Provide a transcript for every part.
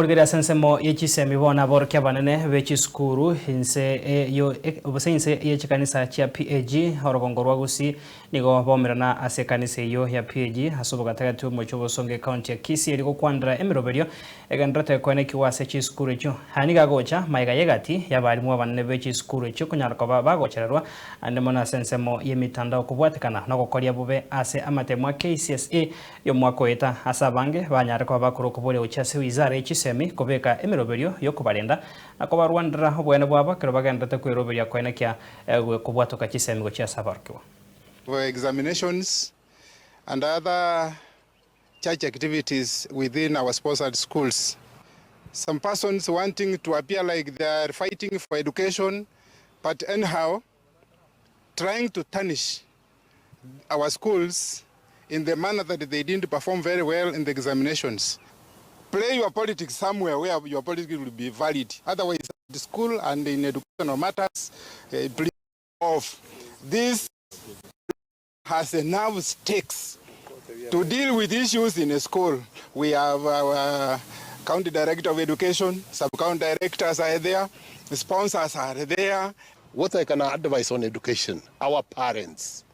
Urgira sensemo yechisemi bona borke Abanene bechiskuru inse yechikanisa chia PAG horogongo rwagusi nigo bomerana ase kanisa yo ya PAG hasoboka tagati mocho bosonge county ya KCSE liko kwandra emiroberio egandrate kwane kiwase chiskuru echo haniga gocha maiga yegati y'abarimu Abanene bechiskuru echo kunyarko bagochererwa ande mona sensemo yemitandao kubwatikana no gokoria bube ase amatemo KCSE yo mwako eta asabange banyarko bakuru kubole uchase wizara echise kubeka emiroberio yokubarenda nakoba Rwanda obwene bwaba kero bagendete kwiroberia kwene kya kubwatoka kisemigo kya sabarkiwa for examinations and other church activities within our sponsored schools. Some persons wanting to appear like they are fighting for education, but anyhow trying to tarnish our schools in the manner that they didn't perform very well in the examinations. Play your politics somewhere where your politics will be valid. Otherwise, the school and in educational matters, please off. This has enough stakes to deal with issues in a school. We have our county director of education, sub-county directors are there, the sponsors are there. What I can advise on education, our parents,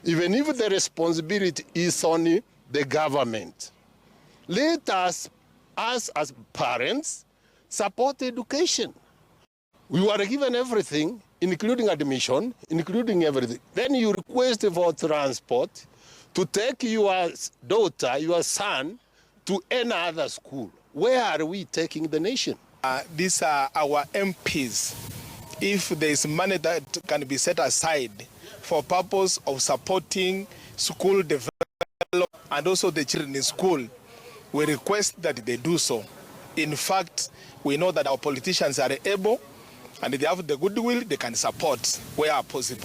even if the responsibility is on the government, let us as parents, support education. We were given everything, including admission, including everything. Then you request for transport to take your daughter, your son, to another school. Where are we taking the nation? These are our MPs. If there is money that can be set aside for purpose of supporting school development and also the children in school, we request that they do so. In fact, we know that our politicians are able and they have the goodwill, they can support where possible.